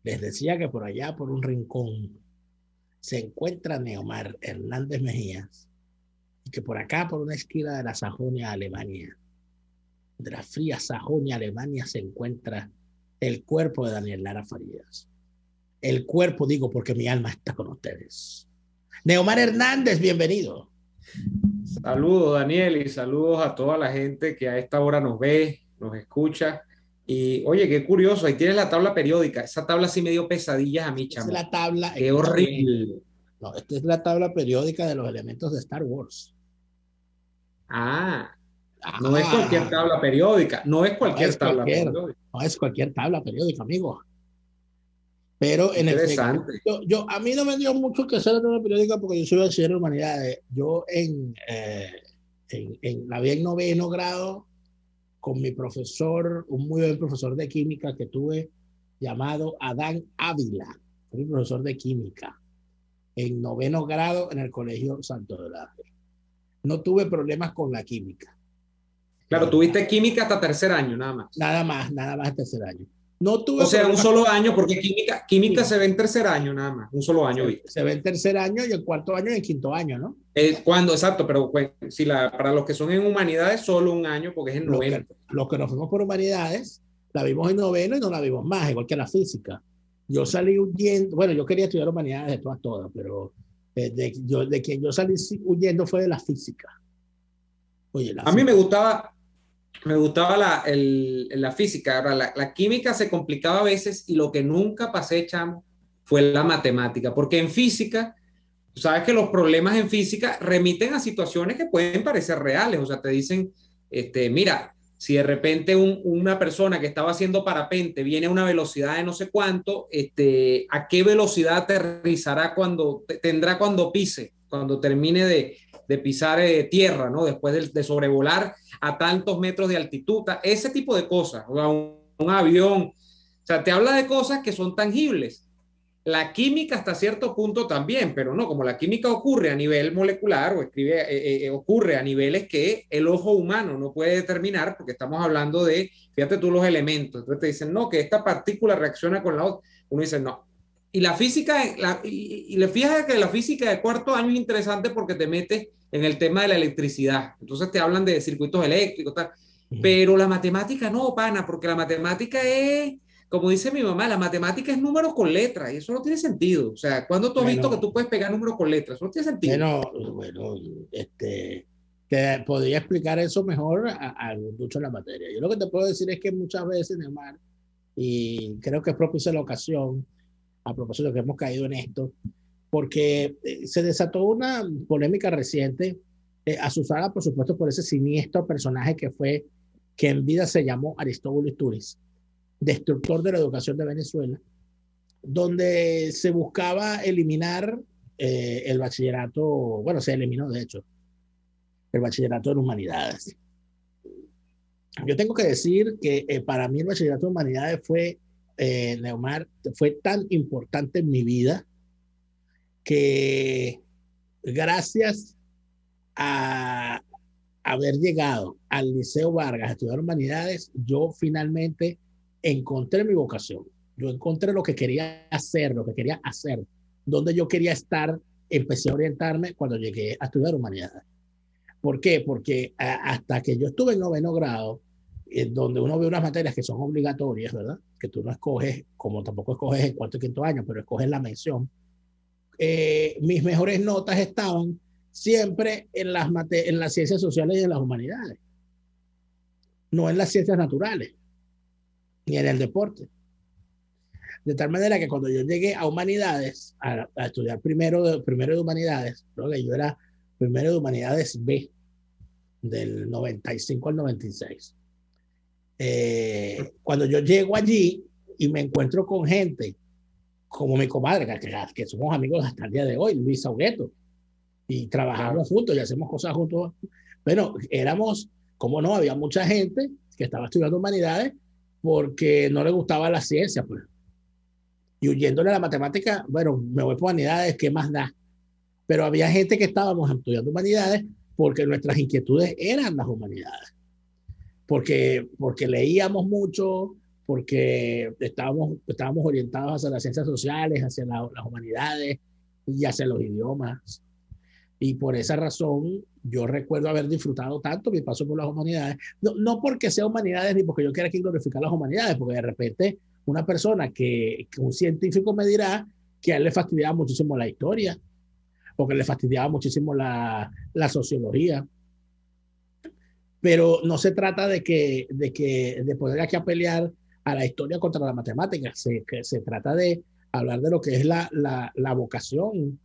Les decía que por allá, por un rincón, se encuentra Neomar Hernández Mejías y que por acá, por una esquina de la Sajonia, Alemania, de la fría Sajonia, Alemania, se encuentra el cuerpo de Daniel Lara Farías. El cuerpo, digo, porque mi alma está con ustedes. Neomar Hernández, bienvenido. Saludos, Daniel, y saludos a toda la gente que a esta hora nos ve, nos escucha. Y oye, qué curioso, ahí tienes la tabla periódica. Esa tabla sí me dio pesadillas a mí, Esta es chamo. la tabla, Qué escúchame bien. horrible. No, esta es la tabla periódica de los elementos de Star Wars. Ah, no es cualquier Ah, tabla periódica, no es no es cualquier tabla cualquier, periódica. no es cualquier tabla periódica, amigo. Pero en efecto, Interesante. a mí no me dio mucho que hacer la tabla periódica porque yo soy bachiller en humanidades. Yo la vi en noveno grado con mi profesor, un muy buen profesor de química que tuve llamado Adán Ávila, fue mi profesor de química en noveno grado en el Colegio Santo del Ángel. No tuve problemas con la química. Claro, tuviste química hasta tercer año, nada más. Nada más tercer año. No O tuve sea, un problemas solo con año, porque química sí, se ve en tercer año, nada más. Un solo año, ¿viste? se ve en tercer año y en cuarto año y en quinto año, ¿no? Cuando, exacto, pero pues, si para los que son en humanidades, solo un año, porque es en noveno. Los que nos fuimos por humanidades, la vimos en noveno y no la vimos más, igual que la física. Yo salí huyendo, bueno, yo quería estudiar humanidades de todas, pero de quien yo salí huyendo fue de la física. Oye, la A mí física. me gustaba la física. Ahora, la química se complicaba a veces y lo que nunca pasé, chamo, fue la matemática, porque en física, tú sabes que los problemas en física remiten a situaciones que pueden parecer reales, o sea, te dicen, mira, si de repente una persona que estaba haciendo parapente viene a una velocidad de no sé cuánto, ¿a qué velocidad aterrizará tendrá cuando pise, cuando termine de pisar tierra, ¿no? Después de sobrevolar a tantos metros de altitud, ese tipo de cosas, o sea, un avión, o sea, te habla de cosas que son tangibles. La química hasta cierto punto también, pero no, como la química ocurre a nivel molecular o ocurre a niveles que el ojo humano no puede determinar, porque estamos hablando de, fíjate tú, los elementos. Entonces te dicen, no, que esta partícula reacciona con la otra. Uno dice, no. Y la física, y le fijas que la física de cuarto año es interesante porque te metes en el tema de la electricidad. Entonces te hablan de circuitos eléctricos, tal. Pero la matemática no, pana, porque la matemática es, como dice mi mamá, la matemática es números con letras y eso no tiene sentido. O sea, ¿cuándo tú has visto que Bueno, tú puedes pegar números con letras? Eso no tiene sentido. bueno, te podría explicar eso mejor a mucho en la materia. Yo lo que te puedo decir es que muchas veces, Neymar, y creo que es propicia la ocasión, a propósito de que hemos caído en esto, porque se desató una polémica reciente, asusada por supuesto por ese siniestro personaje que en vida se llamó Aristóbulo Istúriz, destructor de la educación de Venezuela, donde se buscaba eliminar el bachillerato, bueno, se eliminó de hecho, el bachillerato en humanidades. Yo tengo que decir que para mí el bachillerato en humanidades fue, Neumar, fue tan importante en mi vida que gracias a haber llegado al Liceo Vargas a estudiar humanidades, yo finalmente encontré mi vocación. Yo encontré lo que quería hacer, donde yo quería estar. Empecé a orientarme cuando llegué a estudiar humanidades. ¿Por qué? Porque hasta que yo estuve en noveno grado, donde uno ve unas materias que son obligatorias, ¿verdad? Que tú no escoges, como tampoco escoges el cuarto y quinto año, pero escoges la mención. Mis mejores notas estaban siempre en las ciencias sociales y en las humanidades, no en las ciencias naturales, ni en el deporte. De tal manera que cuando yo llegué a humanidades, a estudiar primero de humanidades, creo que yo era primero de humanidades B, del 95 al 96. Cuando yo llego allí y me encuentro con gente como mi comadre, que somos amigos hasta el día de hoy, Luis Saugueto, y Claro. trabajamos juntos y hacemos cosas juntos. Bueno, éramos, como no, había mucha gente que estaba estudiando humanidades porque no le gustaba la ciencia, pues. Y huyéndole a la matemática, bueno, me voy por humanidades, ¿qué más da? Pero había gente que estábamos estudiando humanidades porque nuestras inquietudes eran las humanidades. Porque leíamos mucho, porque estábamos orientados hacia las ciencias sociales, hacia las humanidades y hacia los idiomas. Y por esa razón, yo recuerdo haber disfrutado tanto mi paso por las humanidades. No, no porque sea humanidades ni porque yo quiera aquí glorificar las humanidades, porque de repente una persona que un científico me dirá que a él le fastidiaba muchísimo la historia, o que le fastidiaba muchísimo la sociología. Pero no se trata de poner aquí a pelear a la historia contra la matemática. Se trata de hablar de lo que es la vocación.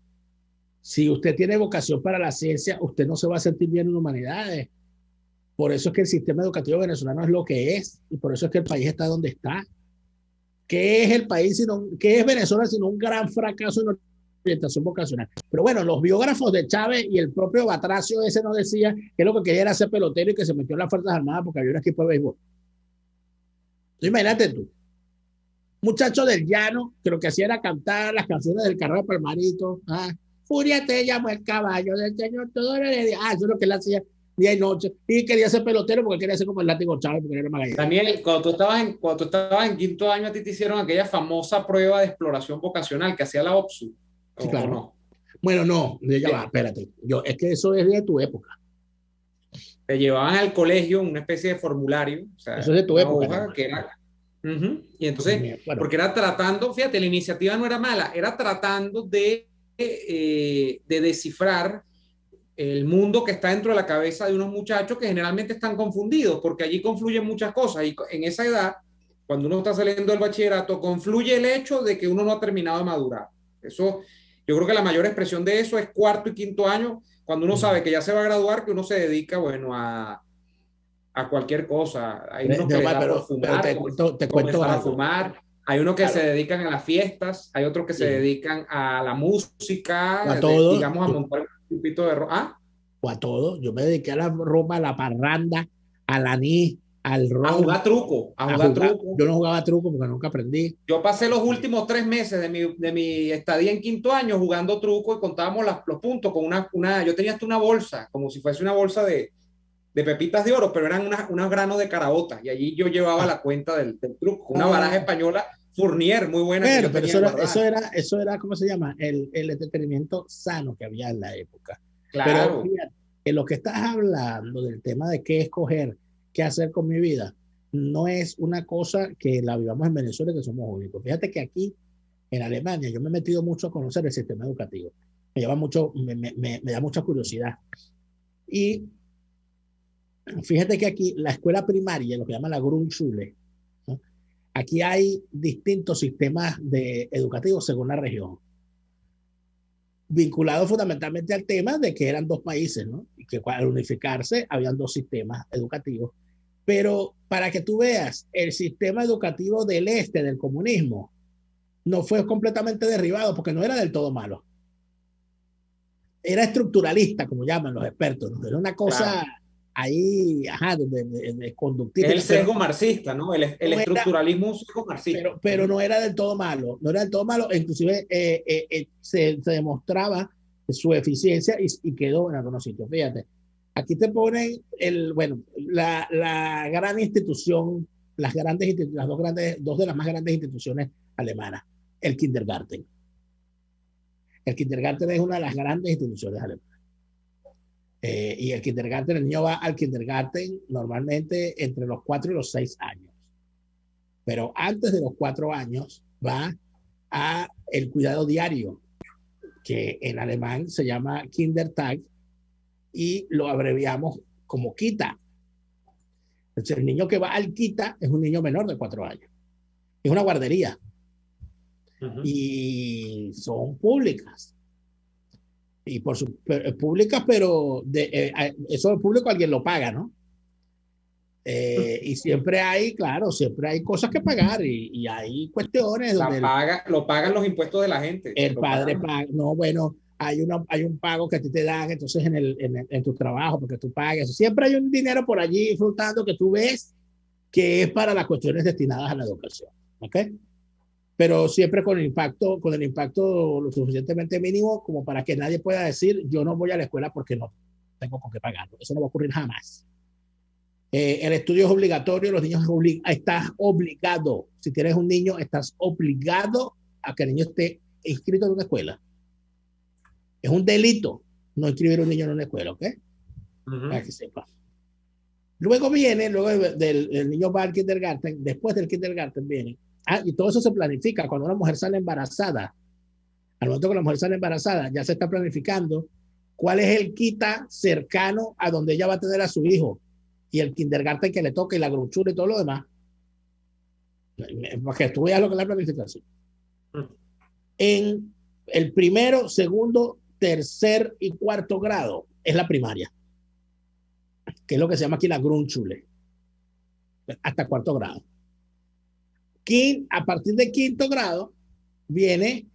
Si usted tiene vocación para la ciencia, usted no se va a sentir bien en humanidades. Por eso es que el sistema educativo venezolano es lo que es, y por eso es que el país está donde está. ¿Qué es el país, qué es Venezuela sino un gran fracaso en orientación vocacional? Pero bueno, los biógrafos de Chávez y el propio Batracio ese nos decía que lo que quería era ser pelotero y que se metió en las Fuerzas Armadas porque había un equipo de béisbol. Entonces, imagínate tú, muchacho del llano, que lo que hacía era cantar las canciones del Carrera Palmarito. Furia te llamó el caballo del señor todo le día. Eso es lo que él hacía día y noche. Y quería ser pelotero porque quería ser como el látigo Chávez, porque era Magallanes. Daniel, cuando tú estabas en quinto año, a ti te hicieron aquella famosa prueba de exploración vocacional que hacía la OPSU. Sí, claro. No? Bueno, no, ya va, espérate. Es que eso es de tu época. Te llevaban al colegio una especie de formulario, o sea, eso es de tu una época. hoja que era. Y entonces, bueno, porque era tratando, fíjate, la iniciativa no era mala, era tratando de descifrar el mundo que está dentro de la cabeza de unos muchachos que generalmente están confundidos, porque allí confluyen muchas cosas, y en esa edad, cuando uno está saliendo del bachillerato, confluye el hecho de que uno no ha terminado de madurar. Eso, yo creo que la mayor expresión de eso es cuarto y quinto año, cuando uno sabe que ya se va a graduar, que uno se dedica, bueno, a cualquier cosa. Hay unos que les da por fumar, te cuento a fumar. Hay unos que se dedican a las fiestas, hay otros que se dedican a la música, a todo, digamos, a montar un grupito de ropa. O a todo. Yo me dediqué a la ropa, a la parranda, al anís, al ron. A jugar truco. Yo no jugaba truco porque nunca aprendí. Yo pasé los últimos 3 meses de mi estadía en quinto año jugando truco y contábamos los puntos con yo tenía hasta una bolsa, como si fuese una bolsa de pepitas de oro, pero eran unos granos de caraotas, y allí yo llevaba la cuenta del truco, una baraja española Fournier muy buena. Pero eso era, ¿cómo se llama? El entretenimiento sano que había en la época. Claro. Pero fíjate, en lo que estás hablando del tema de qué escoger, qué hacer con mi vida, no es una cosa que la vivamos en Venezuela, que somos únicos. Fíjate que aquí, en Alemania, yo me he metido mucho a conocer el sistema educativo. Me da mucha curiosidad. Y fíjate que aquí la escuela primaria, lo que llaman la Grundschule, ¿no? Aquí hay distintos sistemas educativos según la región, vinculados fundamentalmente al tema de que eran dos países, ¿no? Y que al unificarse habían dos sistemas educativos. Pero para que tú veas, el sistema educativo del este, del comunismo, no fue completamente derribado porque no era del todo malo. Era estructuralista, como llaman los expertos, ¿no? Era una cosa... ahí, de conductista. Es el sesgo marxista, ¿no? El estructuralismo es un sesgo marxista. Pero no era del todo malo, inclusive se demostraba su eficiencia y quedó en algunos sitios. Fíjate, aquí te ponen la gran institución, dos de las más grandes instituciones alemanas, el Kindergarten. El Kindergarten es una de las grandes instituciones alemanas. Y el kindergarten, el niño va al kindergarten normalmente entre los 4 y los 6 años. Pero antes de los 4 años va a el cuidado diario, que en alemán se llama Kindertag y lo abreviamos como Kita. Entonces, el niño que va al Kita es un niño menor de 4 años. Es una guardería. Y son públicas. Y públicas, pero eso de público alguien lo paga, ¿no? Y siempre hay cosas que pagar y hay cuestiones donde lo pagan los impuestos de la gente. El padre paga, no, bueno, hay un pago que a ti te dan entonces en tu trabajo porque tú pagas. Siempre hay un dinero por allí flotando que tú ves que es para las cuestiones destinadas a la educación, ¿ok? Pero siempre con el impacto lo suficientemente mínimo como para que nadie pueda decir yo no voy a la escuela porque no tengo con qué pagarlo. Eso no va a ocurrir jamás. El estudio es obligatorio, los niños estás obligado. Si tienes un niño, estás obligado a que el niño esté inscrito en una escuela. Es un delito no inscribir a un niño en una escuela, ¿ok? Para que sepa. Luego viene, del niño va al kindergarten, después del kindergarten viene. Y todo eso se planifica. Cuando una mujer sale embarazada, al momento que la mujer sale embarazada, ya se está planificando cuál es el quita cercano a donde ella va a tener a su hijo y el kindergarten que le toque y la grunchura y todo lo demás. Para que tú veas lo que es la planificación. En el primero, segundo, tercer y cuarto grado es la primaria, que es lo que se llama aquí la Grundschule, hasta cuarto grado. A partir de quinto grado viene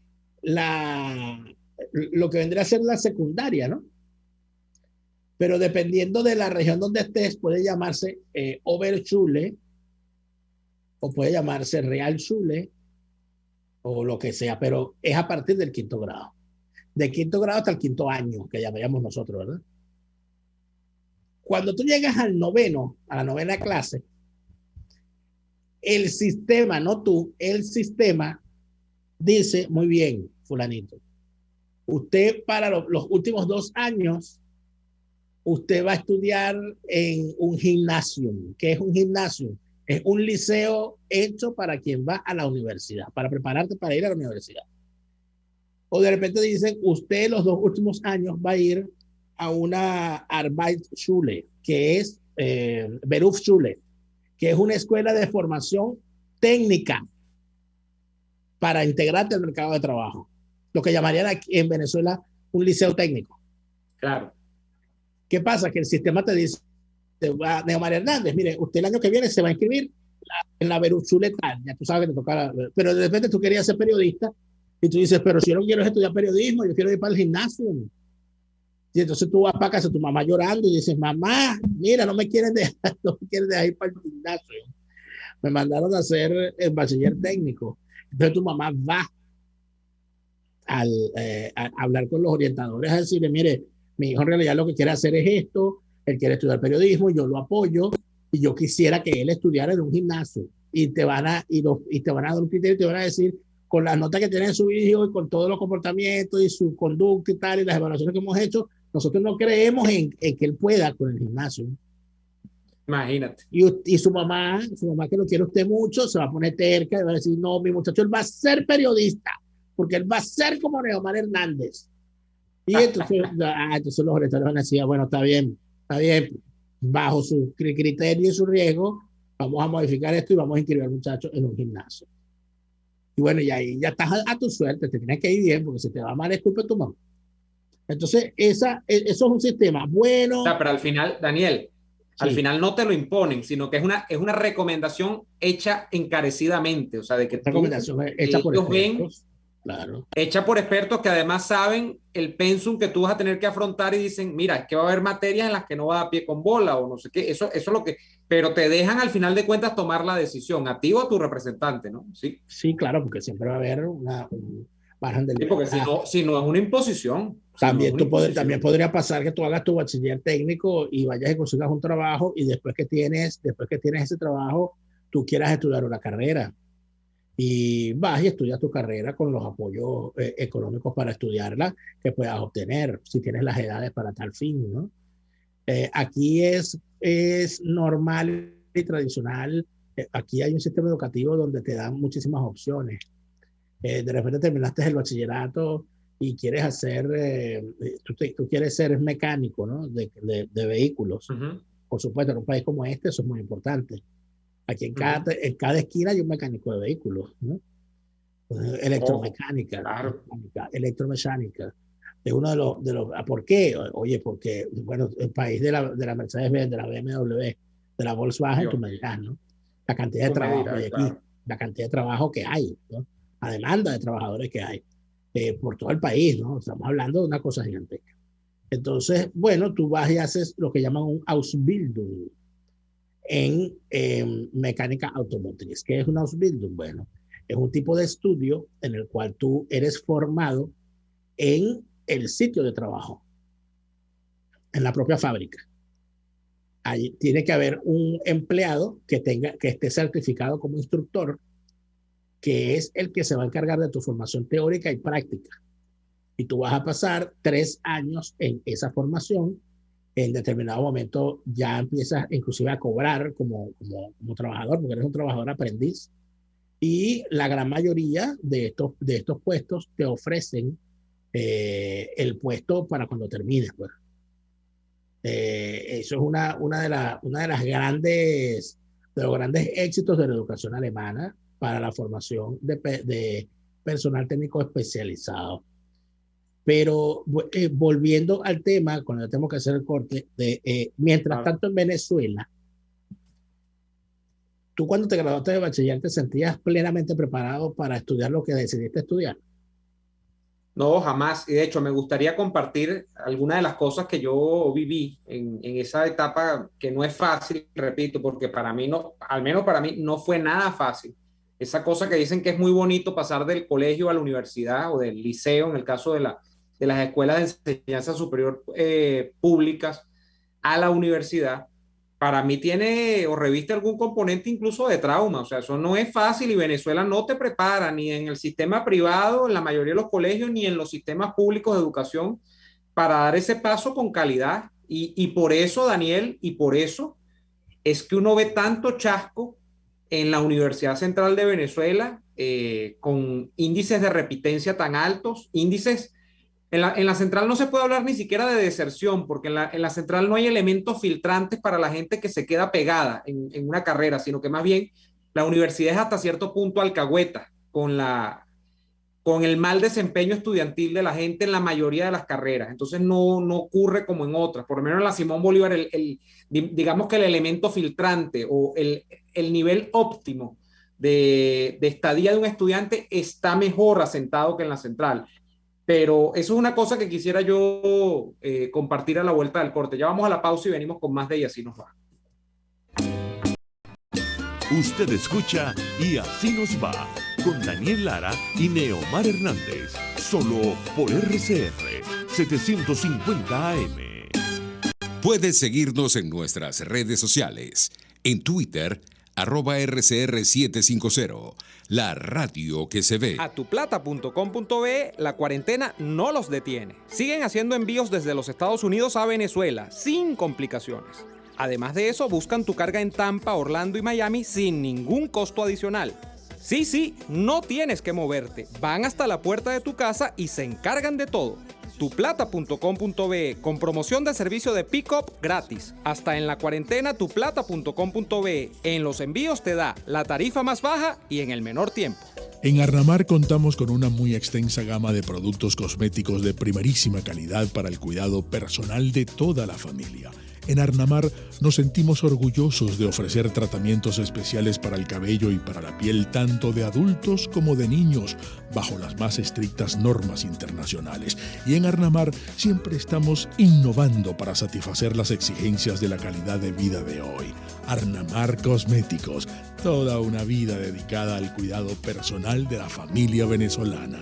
lo que vendría a ser la secundaria, ¿no? Pero dependiendo de la región donde estés, puede llamarse Oberschule o puede llamarse Realschule o lo que sea, pero es a partir del quinto grado. De quinto grado hasta el quinto año, que llamaríamos nosotros, ¿verdad? Cuando tú llegas al noveno, a la novena clase, el sistema, no tú, el sistema dice, muy bien, fulanito, usted para los últimos 2 años, usted va a estudiar en un gimnasio. ¿Qué es un gimnasio? Es un liceo hecho para quien va a la universidad, para prepararte para ir a la universidad. O de repente dicen, usted los 2 últimos años va a ir a una Arbeitsschule, que es Berufsschule, que es una escuela de formación técnica para integrarte al mercado de trabajo. Lo que llamarían aquí en Venezuela un liceo técnico. Claro. ¿Qué pasa? Que el sistema te dice, Neomar Hernández, mire, usted el año que viene se va a inscribir en la Berufsschule tal, ya tú sabes que te toca, pero de repente tú querías ser periodista y tú dices, pero si yo no quiero estudiar periodismo, yo quiero ir para el gimnasio. Y entonces tú vas para casa, tu mamá llorando y dices, mamá, mira, no me quieren dejar, no me quieren dejar ir para el gimnasio. Me mandaron a hacer el bachiller técnico. Entonces tu mamá va a hablar con los orientadores a decirle, mire, mi hijo en realidad lo que quiere hacer es esto, él quiere estudiar periodismo, yo lo apoyo y yo quisiera que él estudiara en un gimnasio y te van a dar un criterio y te van a decir con las notas que tiene su hijo y con todos los comportamientos y su conducta y tal y las evaluaciones que hemos hecho, nosotros no creemos en que él pueda con el gimnasio. Imagínate. Y su mamá que lo quiere usted mucho, se va a poner terca y va a decir, no, mi muchacho, él va a ser periodista, porque él va a ser como Neomar Hernández. Y entonces los orientadores van a decir, bueno, está bien, bajo su criterio y su riesgo, vamos a modificar esto y vamos a inscribir al muchacho en un gimnasio. Y bueno, y ahí ya estás a tu suerte, te tienes que ir bien, porque si te va mal es culpa de tu mamá. Entonces, eso es un sistema bueno. O sea, pero al final, Daniel, sí, al final no te lo imponen, sino que es una recomendación hecha encarecidamente, o sea, de que recomendación hecha por expertos. Claro. Hecha por expertos que además saben el pensum que tú vas a tener que afrontar y dicen, mira, es que va a haber materias en las que no va a pie con bola o no sé qué, eso es lo que, pero te dejan al final de cuentas tomar la decisión, a ti o a tu representante, ¿no? Sí, sí, claro, porque siempre va a haber un margen de libertad. Porque si no es una imposición. También, también podría pasar que tú hagas tu bachiller técnico y vayas y consigas un trabajo y después que tienes ese trabajo, tú quieras estudiar una carrera. Y vas y estudias tu carrera con los apoyos económicos para estudiarla que puedas obtener, si tienes las edades para tal fin, ¿no? Aquí es normal y tradicional, aquí hay un sistema educativo donde te dan muchísimas opciones. De repente terminaste el bachillerato y quieres hacer, tú quieres ser mecánico, ¿no? De vehículos. Por supuesto, en un país como este eso es muy importante. Aquí en cada esquina hay un mecánico de vehículos, ¿no? Electromecánica, claro. Electromecánica. Es uno de los ¿por qué? Oye, porque, bueno, el país de la Mercedes-Benz, de la BMW, de la Volkswagen, tú me dirás, ¿no? La cantidad de trabajo que hay aquí, claro. La cantidad de trabajo que hay, ¿no? La demanda de trabajadores que hay por todo el país, ¿no? Estamos hablando de una cosa gigantesca. Entonces, bueno, tú vas y haces lo que llaman un Ausbildung en mecánica automotriz. ¿Qué es un Ausbildung? Bueno, es un tipo de estudio en el cual tú eres formado en el sitio de trabajo, en la propia fábrica. Ahí tiene que haber un empleado que esté certificado como instructor, que es el que se va a encargar de tu formación teórica y práctica. Y tú vas a pasar 3 años en esa formación. En determinado momento ya empiezas inclusive a cobrar como trabajador, porque eres un trabajador aprendiz. Y la gran mayoría de estos puestos te ofrecen el puesto para cuando termines. Pues. Eso es una de las de los grandes éxitos de la educación alemana para la formación de personal técnico especializado. Pero volviendo al tema, cuando tenemos que hacer el corte, mientras tanto en Venezuela, tú cuando te graduaste de bachiller te sentías plenamente preparado para estudiar lo que decidiste estudiar. No, jamás. Y de hecho, me gustaría compartir algunas de las cosas que yo viví en esa etapa, que no es fácil, repito, porque para mí no, al menos para mí, no fue nada fácil. Esa cosa que dicen que es muy bonito pasar del colegio a la universidad o del liceo, en el caso de las escuelas de enseñanza superior públicas, a la universidad, para mí tiene o reviste algún componente incluso de trauma. O sea, eso no es fácil y Venezuela no te prepara ni en el sistema privado, en la mayoría de los colegios, ni en los sistemas públicos de educación para dar ese paso con calidad. Y por eso, Daniel, y por eso es que uno ve tanto chasco en la Universidad Central de Venezuela, con índices de repitencia tan altos, índices en la central no se puede hablar ni siquiera de deserción, porque en la central no hay elementos filtrantes para la gente que se queda pegada en una carrera, sino que más bien la universidad es hasta cierto punto alcahueta con el mal desempeño estudiantil de la gente en la mayoría de las carreras. Entonces no ocurre como en otras. Por lo menos en la Simón Bolívar, digamos que el elemento filtrante o el nivel óptimo de estadía de un estudiante está mejor asentado que en la central. Pero eso es una cosa que quisiera yo compartir a la vuelta del corte. Ya vamos a la pausa y venimos con más de Y Así Nos Va. Usted escucha Y Así Nos Va con Daniel Lara y Neomar Hernández, solo por RCR 750 AM. Puedes seguirnos en nuestras redes sociales. En Twitter, @RCR750, la radio que se ve. Atuplata.com.be, la cuarentena no los detiene. Siguen haciendo envíos desde los Estados Unidos a Venezuela, sin complicaciones. Además de eso, buscan tu carga en Tampa, Orlando y Miami sin ningún costo adicional. Sí, no tienes que moverte. Van hasta la puerta de tu casa y se encargan de todo. Tuplata.com.be, con promoción de servicio de pick-up gratis. Hasta en la cuarentena, tuplata.com.be. En los envíos te da la tarifa más baja y en el menor tiempo. En Arnamar contamos con una muy extensa gama de productos cosméticos de primerísima calidad para el cuidado personal de toda la familia. En Arnamar nos sentimos orgullosos de ofrecer tratamientos especiales para el cabello y para la piel tanto de adultos como de niños, bajo las más estrictas normas internacionales. Y en Arnamar siempre estamos innovando para satisfacer las exigencias de la calidad de vida de hoy. Arnamar Cosméticos, toda una vida dedicada al cuidado personal de la familia venezolana.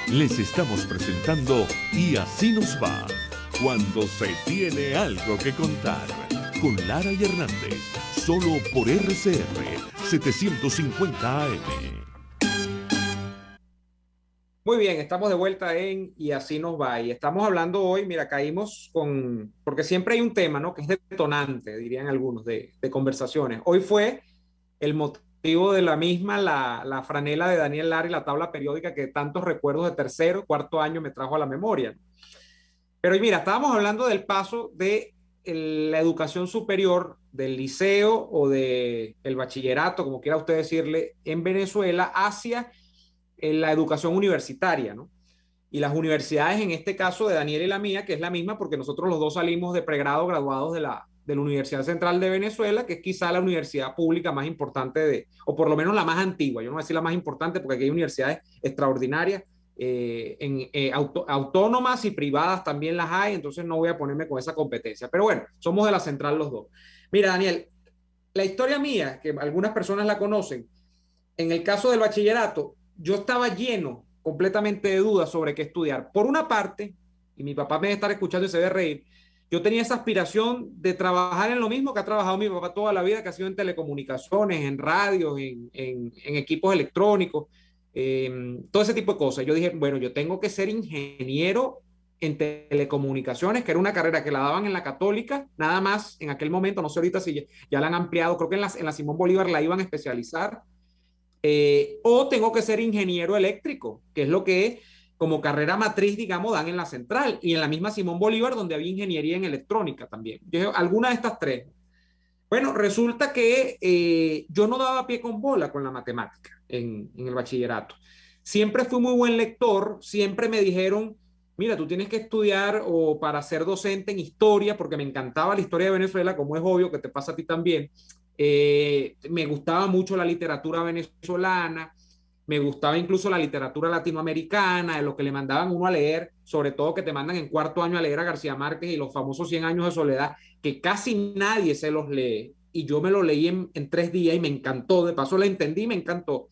Les estamos presentando Y Así Nos Va, cuando se tiene algo que contar, con Lara y Hernández, solo por RCR 750 AM. Muy bien, estamos de vuelta en Y Así Nos Va. Y estamos hablando hoy, mira, porque siempre hay un tema, ¿no? Que es detonante, dirían algunos, de conversaciones. Hoy fue el motivo de la misma, la franela de Daniel Lara y la tabla periódica que tantos recuerdos de tercero, cuarto año me trajo a la memoria. Pero mira, estábamos hablando del paso de la educación superior, del liceo o del bachillerato, como quiera usted decirle, en Venezuela hacia la educación universitaria, ¿no? Y las universidades, en este caso de Daniel y la mía, que es la misma porque nosotros los dos salimos de pregrado graduados de la Universidad Central de Venezuela, que es quizá la universidad pública más importante o por lo menos la más antigua. Yo no voy a decir la más importante porque aquí hay universidades extraordinarias, autónomas y privadas también las hay, entonces no voy a ponerme con esa competencia. Pero bueno, somos de la Central los dos. Mira, Daniel, la historia mía, que algunas personas la conocen, en el caso del bachillerato, yo estaba lleno completamente de dudas sobre qué estudiar. Por una parte, y mi papá me debe estar escuchando y se debe reír, yo tenía esa aspiración de trabajar en lo mismo que ha trabajado mi papá toda la vida, que ha sido en telecomunicaciones, en radios, en equipos electrónicos, todo ese tipo de cosas. Yo dije, bueno, yo tengo que ser ingeniero en telecomunicaciones, que era una carrera que la daban en la Católica, nada más en aquel momento, no sé ahorita si ya la han ampliado, creo que en la Simón Bolívar la iban a especializar, o tengo que ser ingeniero eléctrico, que es lo que como carrera matriz, digamos, dan en la Central y en la misma Simón Bolívar, donde había ingeniería en electrónica también. Yo, alguna de estas tres. Bueno, resulta que yo no daba pie con bola con la matemática en el bachillerato. Siempre fui muy buen lector, siempre me dijeron, mira, tú tienes que estudiar o para ser docente en historia, porque me encantaba la historia de Venezuela, como es obvio que te pasa a ti también. Me gustaba mucho la literatura venezolana, me gustaba incluso la literatura latinoamericana, de lo que le mandaban uno a leer, sobre todo que te mandan en cuarto año a leer a García Márquez y los famosos 100 años de soledad, que casi nadie se los lee, y yo me lo leí en 3 días y me encantó, de paso la entendí y me encantó.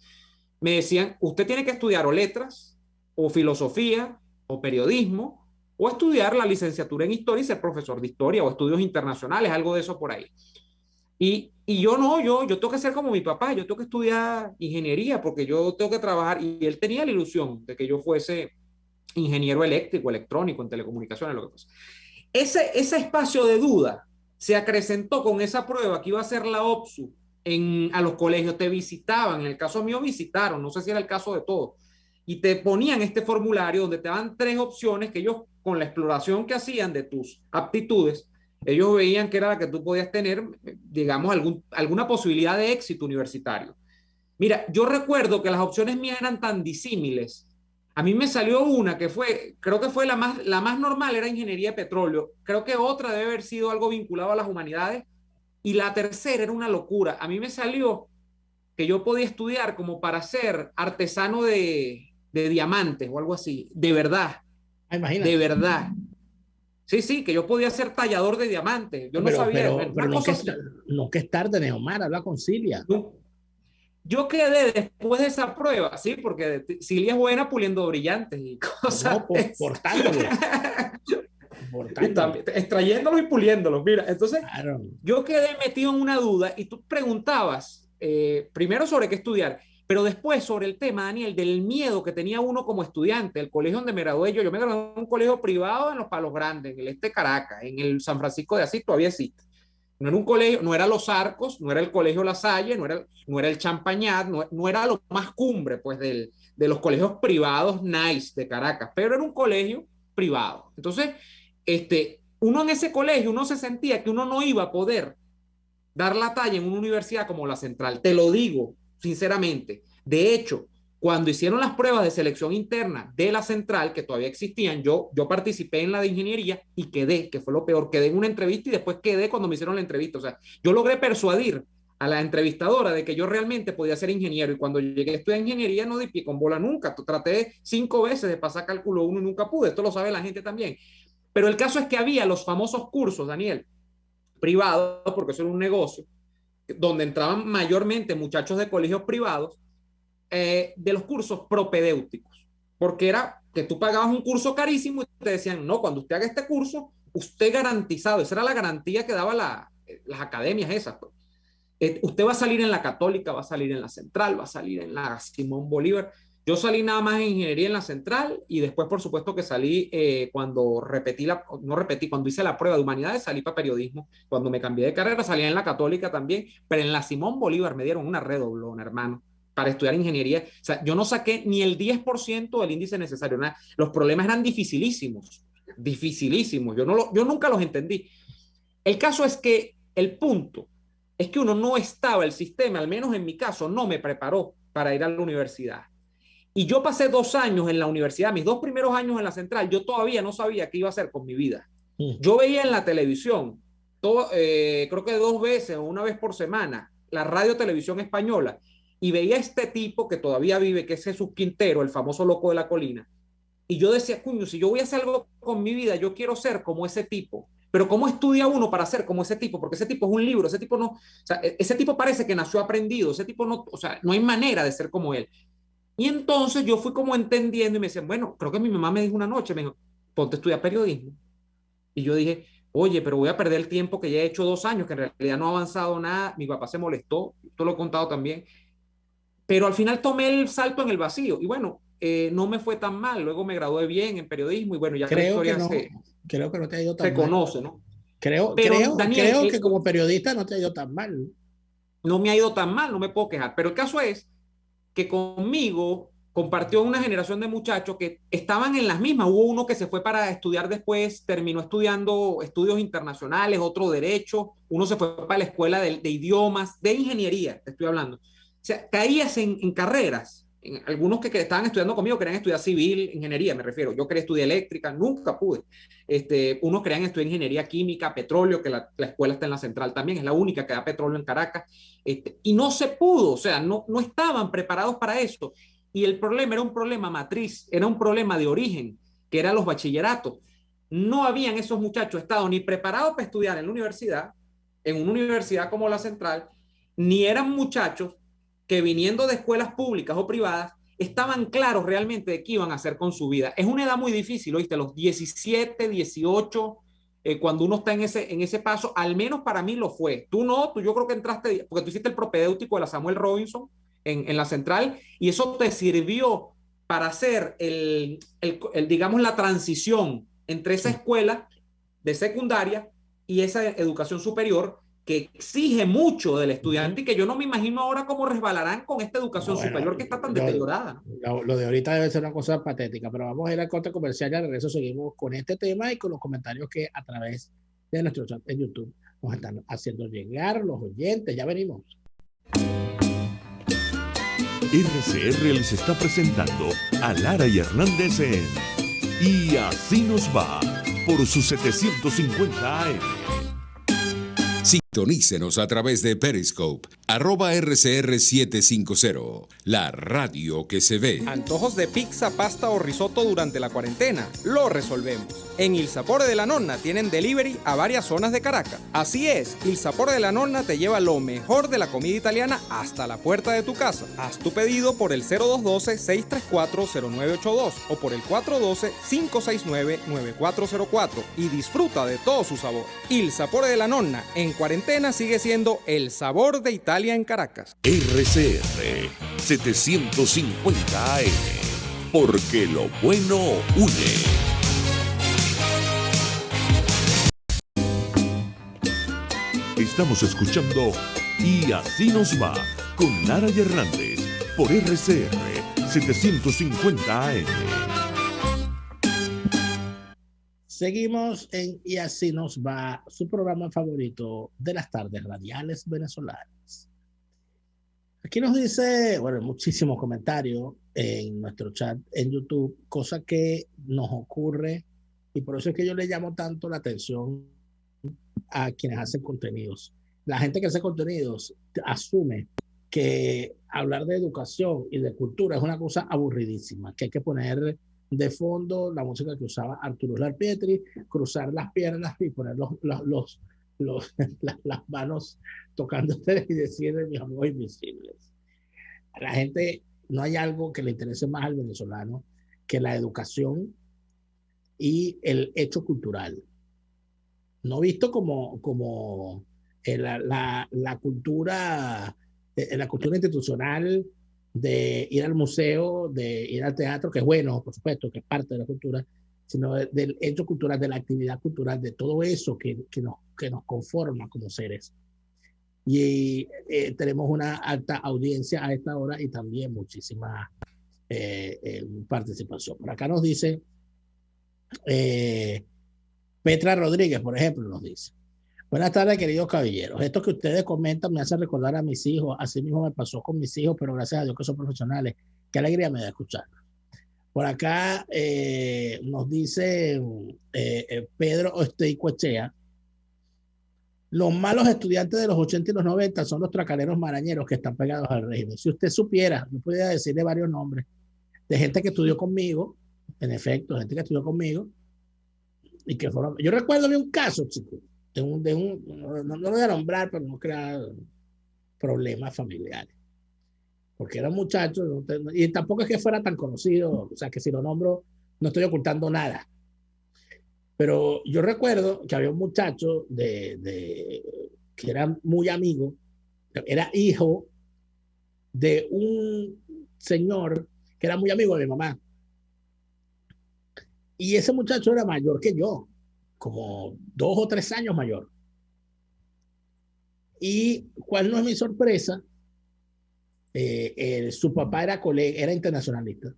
Me decían, usted tiene que estudiar o letras, o filosofía, o periodismo, o estudiar la licenciatura en historia y ser profesor de historia, o estudios internacionales, algo de eso por ahí. Y yo no, yo tengo que ser como mi papá, yo tengo que estudiar ingeniería porque yo tengo que trabajar. Y él tenía la ilusión de que yo fuese ingeniero eléctrico, electrónico, en telecomunicaciones, lo que fuese. Ese espacio de duda se acrecentó con esa prueba que iba a ser la OPSU a los colegios. Te visitaban, en el caso mío visitaron, no sé si era el caso de todos, y te ponían este formulario donde te daban 3 opciones que ellos, con la exploración que hacían de tus aptitudes, ellos veían que era la que tú podías tener, digamos, alguna posibilidad de éxito universitario. Mira, yo recuerdo que las opciones mías eran tan disímiles. A mí me salió una que fue, creo que fue la más normal, era ingeniería de petróleo. Creo que otra debe haber sido algo vinculado a las humanidades. Y la tercera era una locura. A mí me salió que yo podía estudiar como para ser artesano de diamantes o algo así. De verdad. Imagínate. De verdad. Sí, sí, que yo podía ser tallador de diamantes. Yo no sabía. Pero no que es tarde, Neomar, habla con Cilia. No. Yo quedé después de esa prueba, sí, porque Cilia es buena puliendo brillantes y cosas. No, portándolos. Extrayéndolos y puliéndolos. Mira, entonces claro. Yo quedé metido en una duda y tú preguntabas primero sobre qué estudiar, pero después sobre el tema, Daniel, del miedo que tenía uno como estudiante. El colegio donde me gradué yo me gradué en un colegio privado en Los Palos Grandes, en el este de Caracas, en el San Francisco de Asís, todavía existe. No era un colegio, no era Los Arcos, no era el colegio La Salle, no era el Champañat, no era lo más cumbre pues de los colegios privados nice de Caracas, pero era un colegio privado. Entonces, uno en ese colegio, uno se sentía que uno no iba a poder dar la talla en una universidad como la Central. Te lo digo sinceramente. De hecho, cuando hicieron las pruebas de selección interna de la Central, que todavía existían, yo participé en la de ingeniería y quedé, que fue lo peor, quedé en una entrevista y después quedé cuando me hicieron la entrevista. O sea, yo logré persuadir a la entrevistadora de que yo realmente podía ser ingeniero, y cuando llegué a estudiar ingeniería no di pie con bola nunca. Traté 5 veces de pasar cálculo 1 y nunca pude. Esto lo sabe la gente también. Pero el caso es que había los famosos cursos, Daniel, privados, porque eso era un negocio, donde entraban mayormente muchachos de colegios privados, de los cursos propedéuticos, porque era que tú pagabas un curso carísimo y te decían, no, cuando usted haga este curso, usted garantizado, esa era la garantía que daban las academias esas, pues. Usted va a salir en la Católica, va a salir en la Central, va a salir en la Simón Bolívar. Yo salí nada más en ingeniería en la Central y después, por supuesto, que salí cuando cuando hice la prueba de humanidades, salí para periodismo. Cuando me cambié de carrera, salí en la Católica también, pero en la Simón Bolívar me dieron una redoblón, hermano, para estudiar ingeniería. O sea, yo no saqué ni el 10% del índice necesario. Nada. Los problemas eran dificilísimos, dificilísimos. Yo nunca los entendí. El caso es que el punto es que uno no estaba, el sistema, al menos en mi caso, no me preparó para ir a la universidad. Y yo pasé 2 años en la universidad, mis 2 primeros años en la Central, yo todavía no sabía qué iba a hacer con mi vida. Yo veía en la televisión, creo que 2 veces o 1 vez por semana, la radio televisión española, y veía a este tipo que todavía vive, que es Jesús Quintero, el famoso loco de la colina. Y yo decía, coño, si yo voy a hacer algo con mi vida, yo quiero ser como ese tipo. Pero ¿cómo estudia uno para ser como ese tipo? Porque ese tipo es un libro, ese tipo no, o sea, ese tipo parece que nació aprendido, ese tipo no, o sea, no hay manera de ser como él. Y entonces yo fui como entendiendo y me decían, bueno, creo que mi mamá me dijo una noche, me dijo, ponte a estudiar periodismo. Y yo dije, oye, pero voy a perder el tiempo que ya he hecho 2 años, que en realidad no ha avanzado nada, mi papá se molestó, esto lo he contado también, pero al final tomé el salto en el vacío y bueno, no me fue tan mal, luego me gradué bien en periodismo y bueno, ya la Creo que historia no, creo que no te ha ido se tan mal. conoce, ¿no? Creo, Pero creo, Daniel, creo que como periodista no te ha ido tan mal. no me ha ido tan mal, no me puedo quejar, pero el caso es que conmigo compartió una generación de muchachos que estaban en las mismas. Hubo uno que se fue para estudiar después, terminó estudiando estudios internacionales, otro derecho, uno se fue para la escuela de idiomas, de ingeniería, te estoy hablando. O sea, caías en carreras. En algunos que estaban estudiando conmigo querían estudiar civil, ingeniería, me refiero. Yo quería estudiar eléctrica, nunca pude. Unos querían estudiar ingeniería química, petróleo, que la escuela está en la central también, es la única que da petróleo en Caracas. Y no se pudo, o sea, no estaban preparados para eso. Y el problema era un problema matriz, era un problema de origen, que eran los bachilleratos. No habían esos muchachos estado ni preparados para estudiar en la universidad, en una universidad como la central, ni eran muchachos que viniendo de escuelas públicas o privadas estaban claros realmente de qué iban a hacer con su vida. Es una edad muy difícil, ¿oíste? Los 17, 18, cuando uno está en ese paso, al menos para mí lo fue. Tú no, yo creo que entraste, porque tú hiciste el propedéutico de la Samuel Robinson en la central, y eso te sirvió para hacer digamos, la transición entre esa escuela de secundaria y esa educación superior que exige mucho del estudiante y que yo no me imagino ahora cómo resbalarán con esta educación superior que está tan deteriorada. Lo de ahorita debe ser una cosa patética, pero vamos a ir al corte comercial y al regreso seguimos con este tema y con los comentarios que a través de nuestro chat en YouTube nos están haciendo llegar los oyentes. Ya venimos. RCR les está presentando a Lara y Hernández en Y Así Nos Va por sus 750 AM. Sintonícenos a través de Periscope, @RCR750, la radio que se ve. Antojos de pizza, pasta o risotto durante la cuarentena, lo resolvemos. En Il Sapore de la Nonna tienen delivery a varias zonas de Caracas. Así es, Il Sapore de la Nonna te lleva lo mejor de la comida italiana hasta la puerta de tu casa. Haz tu pedido por el 0212-634-0982 o por el 412-569-9404 y disfruta de todo su sabor. Il Sapore de la Nonna en cuarentena sigue siendo el sabor de Italia en Caracas. RCR 750 AM, porque lo bueno une. Estamos escuchando Y Así Nos Va con Lara y Hernández por RCR 750 AM. Seguimos en Y Así Nos Va, su programa favorito de las tardes radiales venezolanas. Aquí nos dice, bueno, muchísimos comentarios en nuestro chat en YouTube, cosa que nos ocurre y por eso es que yo le llamo tanto la atención a quienes hacen contenidos. La gente que hace contenidos asume que hablar de educación y de cultura es una cosa aburridísima, que hay que poner de fondo la música que usaba Arturo Larpietri, cruzar las piernas y poner las manos tocándose y decir mis amigos invisibles. A la gente no hay algo que le interese más al venezolano que la educación y el hecho cultural. No visto como la cultura institucional de ir al museo, de ir al teatro, que es bueno, por supuesto, que es parte de la cultura, sino del hecho cultural, de la actividad cultural, de todo eso que nos conforma como seres. Y tenemos una alta audiencia a esta hora y también muchísima participación. Por acá nos dice Petra Rodríguez, por ejemplo, nos dice: buenas tardes, queridos caballeros. Esto que ustedes comentan me hace recordar a mis hijos. Así mismo me pasó con mis hijos, pero gracias a Dios que son profesionales. Qué alegría me da escuchar. Por acá nos dice Pedro Osteicoechea: los malos estudiantes de los 80 y los 90 son los tracaneros marañeros que están pegados al régimen. Si usted supiera, yo podría decirle varios nombres de gente que estudió conmigo, en efecto, gente que estudió conmigo, y que fueron... Yo recuerdo de un caso, chicos, no lo voy a nombrar, pero no crear problemas familiares. Porque era un muchacho, y tampoco es que fuera tan conocido, o sea, que si lo nombro, no estoy ocultando nada. Pero yo recuerdo que había un muchacho que era muy amigo, era hijo de un señor que era muy amigo de mi mamá. Y ese muchacho era mayor que yo, como 2 o 3 años mayor. Y cuál no es mi sorpresa, su papá era internacionalista.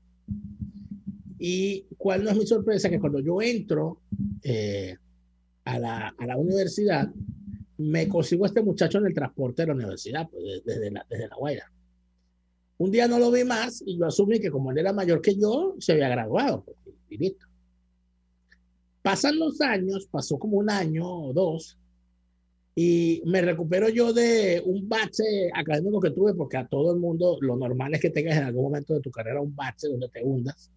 Y cuál no es mi sorpresa, que cuando yo entro a la universidad, me consigo a este muchacho en el transporte de la universidad, pues, desde la Guaira. Un día no lo vi más y yo asumí que como él era mayor que yo, se había graduado, pues, y listo. Pasan los años, pasó como 1 año o 2, y me recupero yo de un bache académico que tuve, porque a todo el mundo lo normal es que tengas en algún momento de tu carrera un bache donde te hundas.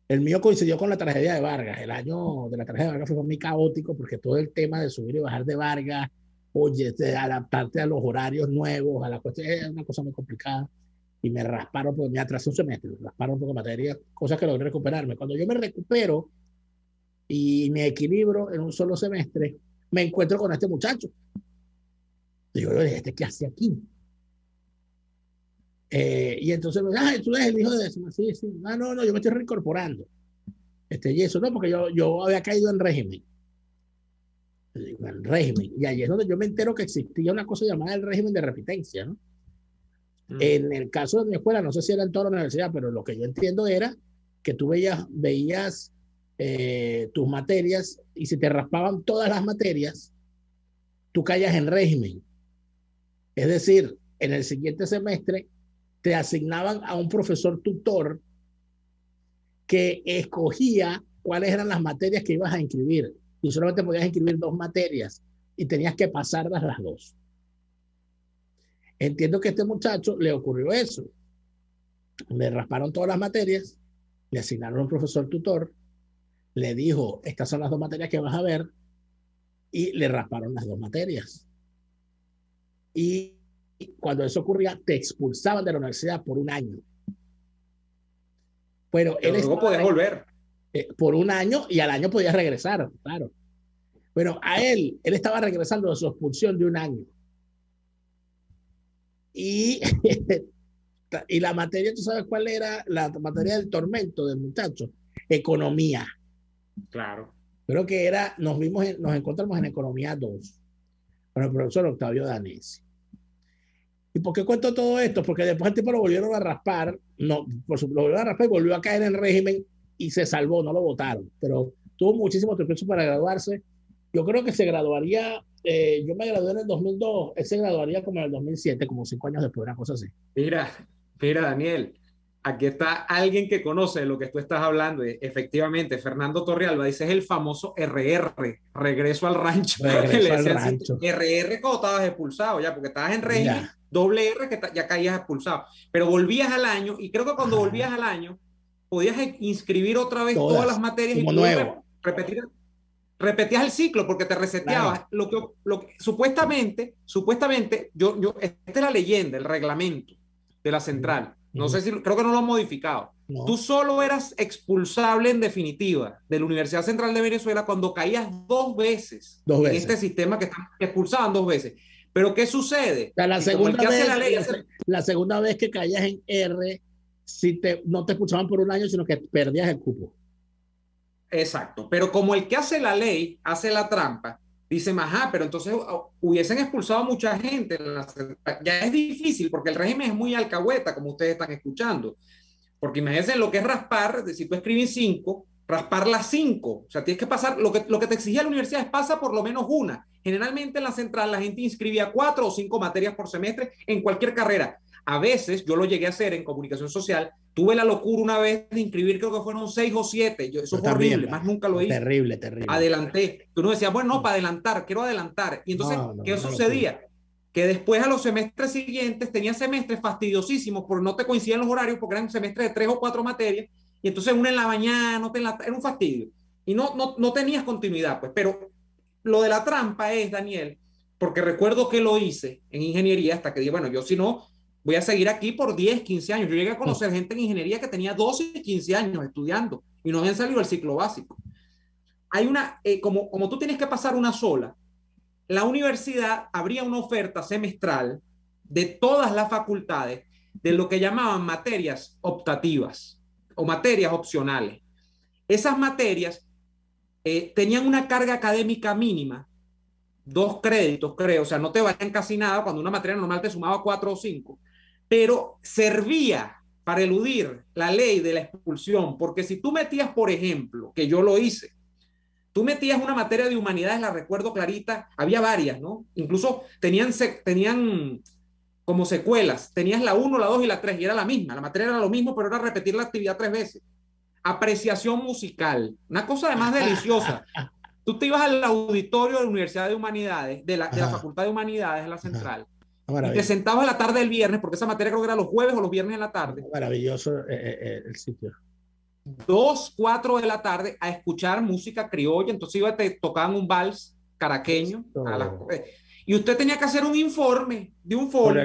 El mío coincidió con la tragedia de Vargas. El año de la tragedia de Vargas fue muy caótico porque todo el tema de subir y bajar de Vargas, oye, de adaptarte a los horarios nuevos, a la cuestión, es una cosa muy complicada. Y me rasparon, porque me atrasé un semestre, me rasparon un poco de materia, cosas que logré recuperarme. Cuando yo me recupero y me equilibro en un solo semestre, me encuentro con este muchacho. Digo, oye, ¿este qué hace aquí? Y entonces me dice, tú eres el hijo de eso. Sí, sí. No, yo me estoy reincorporando. Y eso, no, porque yo había caído en régimen. En régimen. Y ahí es donde yo me entero que existía una cosa llamada el régimen de repitencia, ¿no? En el caso de mi escuela, no sé si era en toda la universidad, pero lo que yo entiendo era que tú veías tus materias, y si te raspaban todas las materias, tú caías en régimen. Es decir, en el siguiente semestre te asignaban a un profesor tutor que escogía cuáles eran las materias que ibas a inscribir, y solamente podías inscribir 2 materias y tenías que pasarlas las 2. Entiendo que a este muchacho le ocurrió eso. Le rasparon todas las materias, le asignaron a un profesor tutor, le dijo, estas son las 2 materias que vas a ver, y le rasparon las 2 materias. Y cuando eso ocurría, te expulsaban de la universidad por 1 año. Pero luego podías volver. Por 1 año, y al año podías regresar, claro. Bueno, él estaba regresando de su expulsión de 1 año. Y la materia, ¿tú sabes cuál era la materia del tormento del muchacho? Economía. Claro. Creo que nos encontramos en Economía 2 con el profesor Octavio Danesi. ¿Y por qué cuento todo esto? Porque después el tipo lo volvieron a raspar, lo volvieron a raspar y volvió a caer en régimen y se salvó, no lo votaron, pero tuvo muchísimo tiempo para graduarse. Yo creo que se graduaría, yo me gradué en el 2002, él se graduaría como en el 2007, como 5 años después, una cosa así. Mira, Daniel, aquí está alguien que conoce de lo que tú estás hablando. Efectivamente, Fernando Torrealba dice, es el famoso RR, regreso al rancho. Regreso al rancho. RR cuando estabas expulsado ya, porque estabas en régimen, doble R que ya caías expulsado. Pero volvías al año, y creo que cuando volvías al año, podías inscribir otra vez todas las materias como y nuevo. Repetías el ciclo porque te reseteabas. Claro. Lo que supuestamente, esta es la leyenda, el reglamento de la central. No sé si, creo que no lo han modificado. No. Tú solo eras expulsable en definitiva de la Universidad Central de Venezuela cuando caías 2 veces. En este sistema que expulsaban 2 veces. Pero ¿qué sucede? O sea, la segunda vez que caías en R, no te expulsaban por 1 año, sino que perdías el cupo. Exacto, pero como el que hace la ley hace la trampa, dice, pero entonces hubiesen expulsado a mucha gente. Ya es difícil porque el régimen es muy alcahueta, como ustedes están escuchando. Porque imagínense lo que es raspar, si tú escribes 5, raspar las 5. O sea, tienes que pasar, lo que te exigía la universidad es pasa por lo menos 1. Generalmente en la central la gente inscribía 4 o 5 materias por semestre en cualquier carrera. A veces, yo lo llegué a hacer en comunicación social, tuve la locura una vez de inscribir, creo que fueron 6 o 7. Eso fue horrible, más nunca lo hice. Terrible. Adelanté. Tú no decías, bueno, no, para adelantar, quiero adelantar. Y entonces, ¿qué sucedía? Que después a los semestres siguientes tenía semestres fastidiosísimos porque no te coincidían los horarios, porque eran semestres de 3 o 4 materias, y entonces una en la mañana, otra en la tarde, era un fastidio. Y no tenías continuidad, pues. Pero lo de la trampa es, Daniel, porque recuerdo que lo hice en ingeniería hasta que dije, bueno, yo si no, voy a seguir aquí por 10, 15 años. Yo llegué a conocer gente en ingeniería que tenía 12 y 15 años estudiando y no habían salido del ciclo básico. hay como tú tienes que pasar una sola, la universidad abría una oferta semestral de todas las facultades de lo que llamaban materias optativas o materias opcionales. Esas materias tenían una carga académica mínima, 2 créditos, creo, o sea, no te valían casi nada cuando una materia normal te sumaba 4 o 5, pero servía para eludir la ley de la expulsión, porque si tú metías, por ejemplo, que yo lo hice, tú metías una materia de humanidades, la recuerdo clarita, había varias, ¿no? Incluso tenían como secuelas, tenías la 1, la 2 y la 3, y era la misma, la materia era lo mismo, pero era repetir la actividad 3 veces. Apreciación musical, una cosa además deliciosa. Tú te ibas al auditorio de la Universidad de Humanidades, de la Facultad de Humanidades, de la Central, y te sentabas a la tarde del viernes, porque esa materia creo que era los jueves o los viernes en la tarde. Maravilloso el sitio. 2, 4 de la tarde a escuchar música criolla, entonces te tocaban un vals caraqueño, y usted tenía que hacer un informe de un foro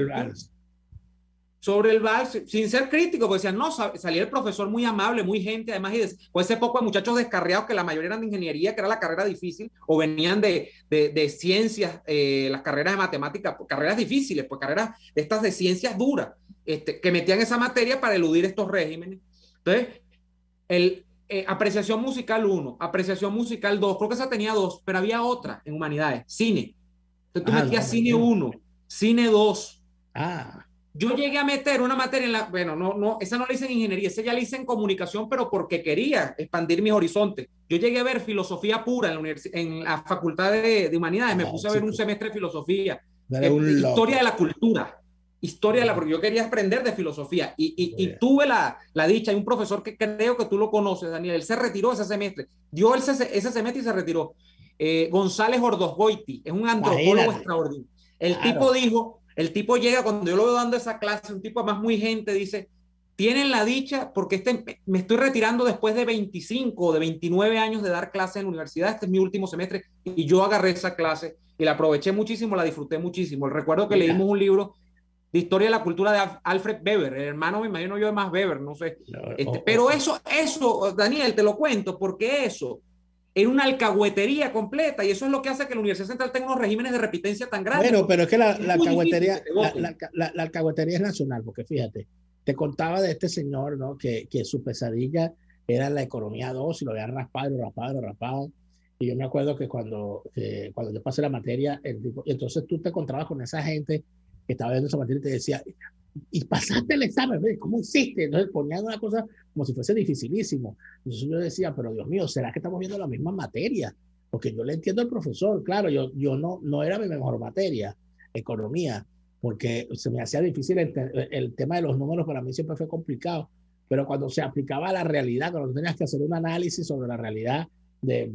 sobre el vals, sin ser crítico, porque decían, no, salía el profesor muy amable, muy gente, además, y pues ese poco de muchachos descarriados, que la mayoría eran de ingeniería, que era la carrera difícil, o venían de ciencias, las carreras de matemáticas, carreras difíciles, pues carreras de estas de ciencias duras, que metían esa materia para eludir estos regímenes. Entonces, apreciación musical 1, apreciación musical 2, creo que esa tenía 2, pero había otra en humanidades, cine. Entonces tú metías cine 1, cine 2. Yo llegué a meter una materia esa no la hice en ingeniería, esa ya la hice en comunicación, pero porque quería expandir mis horizontes. Yo llegué a ver filosofía pura en la Facultad de Humanidades, me puse a ver un semestre de filosofía, historia de la cultura. Porque yo quería aprender de filosofía y tuve la dicha, hay un profesor que creo que tú lo conoces, Daniel, él se retiró ese semestre, dio ese semestre y se retiró. González Ordosgoiti, es un antropólogo extraordinario. El tipo llega, cuando yo lo veo dando esa clase, un tipo además muy gente, dice, tienen la dicha, porque me estoy retirando después de 25 o de 29 años de dar clase en la universidad, este es mi último semestre, y yo agarré esa clase y la aproveché muchísimo, la disfruté muchísimo. Recuerdo que leímos un libro de historia de la cultura de Alfred Weber, el hermano, me imagino yo, de Max Weber, no sé. Pero eso, Daniel, te lo cuento, porque eso era una alcahuetería completa, y eso es lo que hace que la Universidad Central tenga unos regímenes de repitencia tan grandes. Bueno, pero es que la alcahuetería es nacional, porque fíjate, te contaba de este señor, ¿no? Que su pesadilla era la economía 2 y lo había raspado. Y yo me acuerdo que cuando yo pasé la materia, entonces tú te encontrabas con esa gente que estaba viendo esa materia y te decía, y pasaste el examen, ¿cómo hiciste? Entonces ponían una cosa como si fuese dificilísimo. Entonces yo decía, pero Dios mío, ¿será que estamos viendo la misma materia? Porque yo le entiendo al profesor, claro, yo no era mi mejor materia, economía, porque se me hacía difícil el tema de los números, para mí siempre fue complicado, pero cuando se aplicaba a la realidad, cuando tenías que hacer un análisis sobre la realidad de,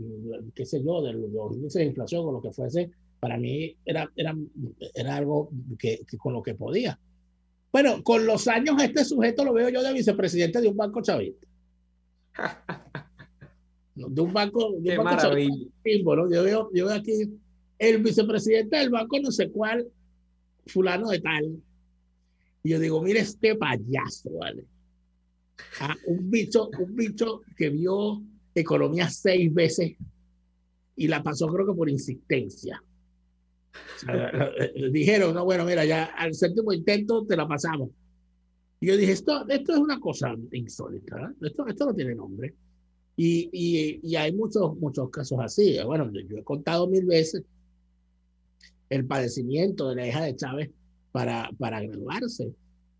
qué sé yo, de los índices de inflación o lo que fuese, para mí era algo que con lo que podía. Bueno, con los años este sujeto lo veo yo de vicepresidente de un banco chavista. De un banco maravilla. Chavista, ¿no? Yo veo aquí el vicepresidente del banco no sé cuál, fulano de tal. Y yo digo, mire este payaso, ¿vale? Un bicho que vio economía 6 veces y la pasó creo que por insistencia. O sea, dijeron, no, bueno, mira, ya al 7º intento te la pasamos. Y yo dije, esto es una cosa insólita, ¿eh? Esto no tiene nombre. Y hay muchos casos así. Bueno, yo he contado 1000 veces el padecimiento de la hija de Chávez para graduarse,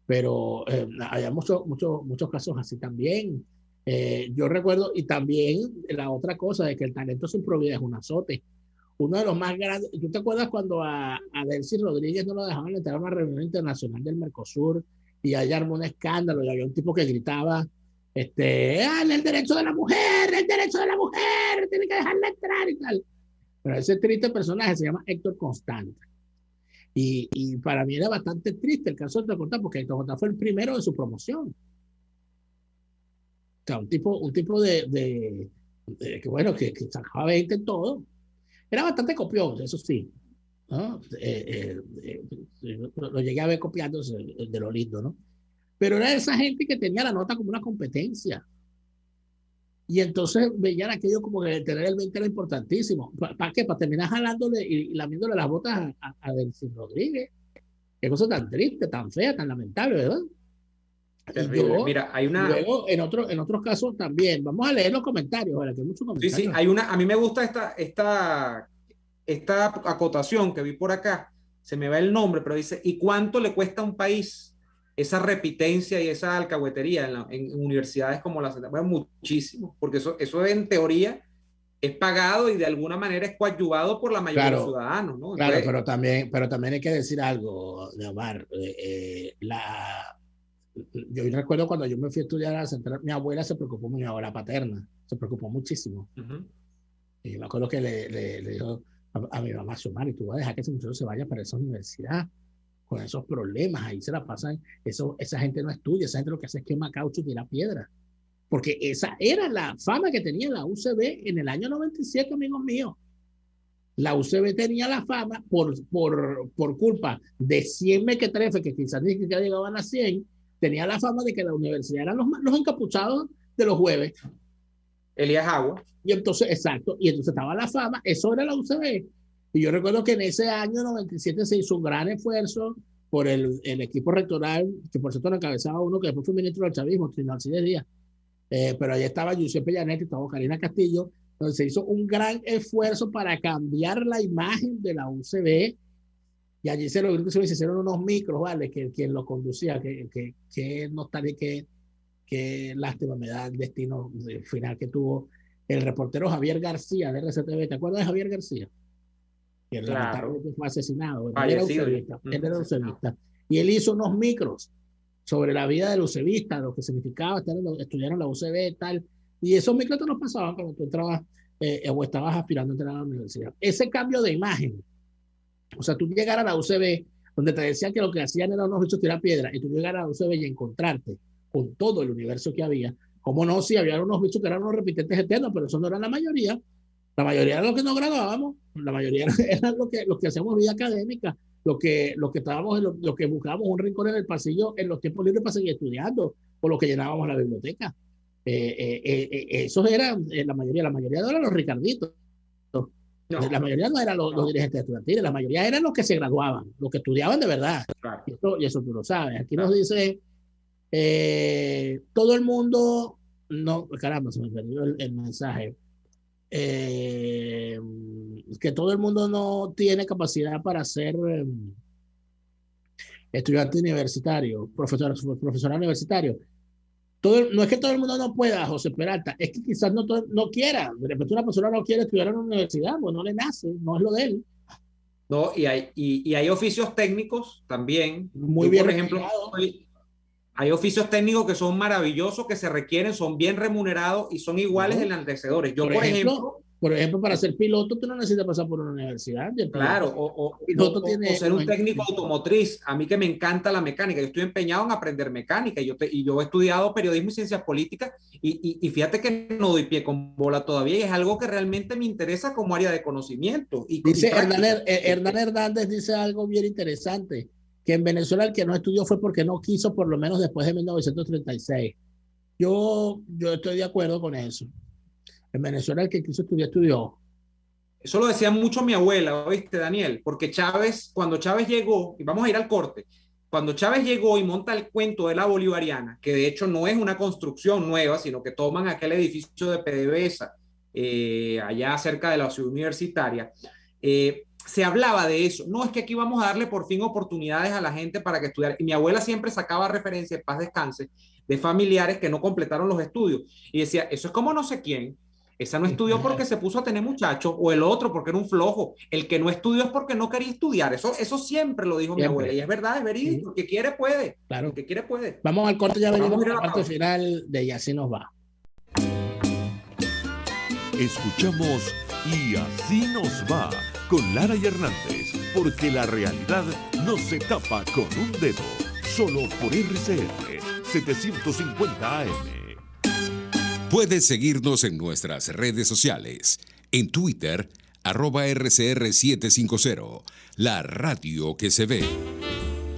pero hay muchos casos así también. Yo recuerdo, y también la otra cosa de que el talento sin probidad es un azote. Uno de los más grandes, ¿tú te acuerdas cuando a Delcy Rodríguez no lo dejaban entrar a una reunión internacional del Mercosur y allá armó un escándalo y había un tipo que gritaba, el derecho de la mujer, tiene que dejarla entrar y tal? Pero ese triste personaje se llama Héctor Constante. Y para mí era bastante triste el caso de Héctor Constante, porque Héctor Constante fue el primero de su promoción. O sea, un tipo de que bueno, que sacaba 20 en todo. Era bastante copión, eso sí, ¿no? Lo llegué a ver copiándose de lo lindo, ¿no? Pero era esa gente que tenía la nota como una competencia. Y entonces veían aquello como que tener el 20 era importantísimo. ¿Para qué? Para terminar jalándole y lamiéndole las botas a Delcy Rodríguez. Qué cosa tan triste, tan fea, tan lamentable, ¿verdad? Terrible. Mira, hay una... Luego, en otros casos también. Vamos a leer los comentarios, ¿verdad? Que hay muchos comentarios. Sí, hay una... A mí me gusta esta acotación que vi por acá. Se me va el nombre, pero dice, ¿y cuánto le cuesta a un país esa repitencia y esa alcahuetería en universidades como la Central? Bueno, muchísimo, porque eso en teoría es pagado y de alguna manera es coadyuvado por la mayoría de los ciudadanos, ¿no? Entonces, claro, pero también hay que decir algo, Neomar. Yo recuerdo cuando yo me fui a estudiar a la Central, mi abuela se preocupó, mi abuela paterna, se preocupó muchísimo. Y yo me acuerdo que le dijo a mi mamá, Xiomara, tú vas a dejar que ese muchacho se vaya para esa universidad con esos problemas, ahí se la pasan, esa gente no estudia, esa gente lo que hace es quema caucho y tira piedra. Porque esa era la fama que tenía la UCB en el año 97, amigos míos. La UCB tenía la fama por culpa de 100 mequetrefes, que quizás ni siquiera llegaban a 100, tenía la fama de que la universidad eran los encapuchados de los jueves. Elías Agua. Y entonces, exacto, y entonces estaba la fama, eso era la UCB. Y yo recuerdo que en ese año 97 se hizo un gran esfuerzo por el equipo rectoral, que por cierto lo encabezaba uno que después fue ministro del chavismo, Trino Alcides Díaz. Pero ahí estaba Giuseppe Janetti, estaba Karina Castillo, donde se hizo un gran esfuerzo para cambiar la imagen de la UCB, y allí se hicieron unos micros, ¿vale? Que quien lo conducía, que no está ni qué lástima me da el destino final que tuvo el reportero Javier García de RCTV. ¿Te acuerdas de Javier García? Que lamentablemente fue asesinado. Él era UCBista. Y él hizo unos micros sobre la vida del UCBista, lo que significaba estudiar en la UCB y tal. Y esos micros te los pasaban cuando tú entrabas o estabas aspirando a entrar a la universidad. Ese cambio de imagen, o sea, tú llegar a la UCB, donde te decían que lo que hacían era unos bichos tirar piedra, y tú llegar a la UCB y encontrarte con todo el universo que había, como no, si había unos bichos que eran unos repitentes eternos, pero eso no era la mayoría. La mayoría era los que nos graduábamos, la mayoría eran los que hacíamos vida académica, lo que estábamos, lo que buscábamos un rincón en el pasillo en los tiempos libres para seguir estudiando, o lo que llenábamos la biblioteca. Esos eran la mayoría no eran los Ricarditos. No. La mayoría no eran los dirigentes estudiantiles, la mayoría eran los que se graduaban, los que estudiaban de verdad. Claro. Y eso tú lo sabes. Aquí nos dice todo el mundo, no, caramba, se me perdió el mensaje. Que todo el mundo no tiene capacidad para ser estudiante universitario, profesor universitario. No es que todo el mundo no pueda, José Peralta, es que quizás no quiera. De repente una persona no quiere estudiar en una universidad, pues no le nace, no es lo de él. No, y hay oficios técnicos también. Muy bien, por ejemplo, hay oficios técnicos que son maravillosos, que se requieren, son bien remunerados y son iguales enaltecedores. Yo, por ejemplo, para ser piloto, tú no necesitas pasar por una universidad. Claro, o ser un técnico automotriz. A mí que me encanta la mecánica. Yo estoy empeñado en aprender mecánica y yo he estudiado periodismo y ciencias políticas y fíjate que no doy pie con bola todavía y es algo que realmente me interesa como área de conocimiento. Dice Hernán Hernández, dice algo bien interesante, que en Venezuela el que no estudió fue porque no quiso, por lo menos después de 1936. Yo estoy de acuerdo con eso. En Venezuela el que quiso estudiar, estudió. Eso lo decía mucho mi abuela, ¿oíste, Daniel? Porque cuando Chávez llegó, y vamos a ir al corte, cuando Chávez llegó y monta el cuento de la Bolivariana, que de hecho no es una construcción nueva, sino que toman aquel edificio de PDVSA, allá cerca de la ciudad universitaria, se hablaba de eso. No, es que aquí vamos a darle por fin oportunidades a la gente para que estudiara. Y mi abuela siempre sacaba referencia, en paz descanse, de familiares que no completaron los estudios. Y decía, eso es como no sé quién. Esa no estudió porque se puso a tener muchachos, o el otro porque era un flojo. El que no estudió es porque no quería estudiar. Eso siempre lo dijo mi abuela. Y es verdad, es verídico. El que quiere puede. Claro. El que quiere puede. Vamos al corte, ya venimos a la parte final de Y Así Nos Va. Escuchamos Y Así Nos Va con Lara y Hernández, porque la realidad no se tapa con un dedo. Solo por RCR 750 AM. Puedes seguirnos en nuestras redes sociales. En Twitter, @RCR750, la radio que se ve.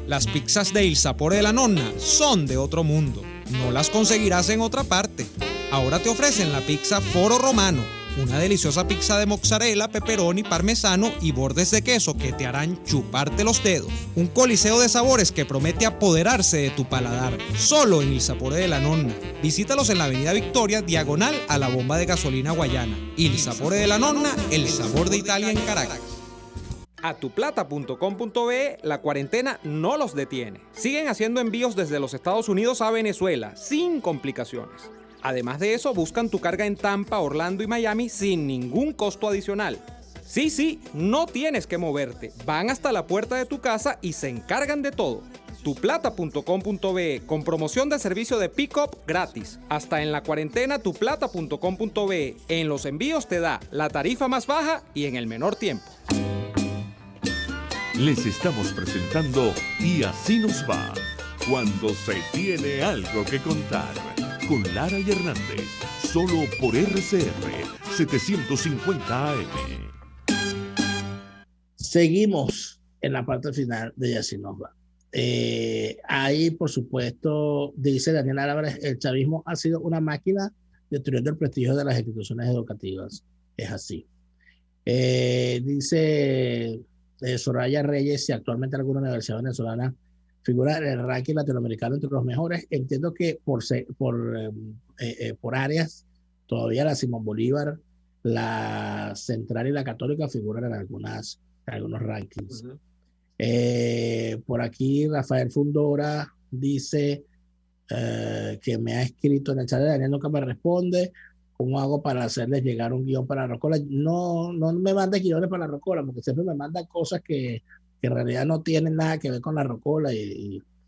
Las pizzas de Il Sapore de la Nonna son de otro mundo. No las conseguirás en otra parte. ahora te ofrecen la pizza Foro Romano, una deliciosa pizza de mozzarella, pepperoni, parmesano y bordes de queso que te harán chuparte los dedos. Un coliseo de sabores que promete apoderarse de tu paladar, solo en Il Sapore de la Nonna. Visítalos en la Avenida Victoria, diagonal a la bomba de gasolina Guayana. Il Sapore de la Nonna, el sabor de Italia en Caracas. Atuplata.com.be, la cuarentena no los detiene. Siguen haciendo envíos desde los Estados Unidos a Venezuela, sin complicaciones. Además de eso, buscan tu carga en Tampa, Orlando y Miami sin ningún costo adicional. Sí, no tienes que moverte. Van hasta la puerta de tu casa y se encargan de todo. Tuplata.com.be, con promoción de servicio de pick-up gratis. Hasta en la cuarentena, tuplata.com.be. En los envíos te da la tarifa más baja y en el menor tiempo. Les estamos presentando Y así nos va, cuando se tiene algo que contar, con Lara y Hernández, solo por RCR 750 AM. Seguimos en la parte final de Y así nos va. Ahí, por supuesto, dice Daniel Álvarez, el chavismo ha sido una máquina destruyendo el prestigio de las instituciones educativas. Es así. Dice Soraya Reyes, si actualmente alguna universidad venezolana figura en el ranking latinoamericano entre los mejores, entiendo que por áreas, todavía la Simón Bolívar, la Central y la Católica figuran en algunos rankings. Por aquí Rafael Fundora dice que me ha escrito en el chat de Daniel, nunca me responde. ¿Cómo hago para hacerles llegar un guión para la Rocola? No me mandes guiones para la Rocola, porque siempre me mandan cosas que en realidad no tienen nada que ver con la Rocola.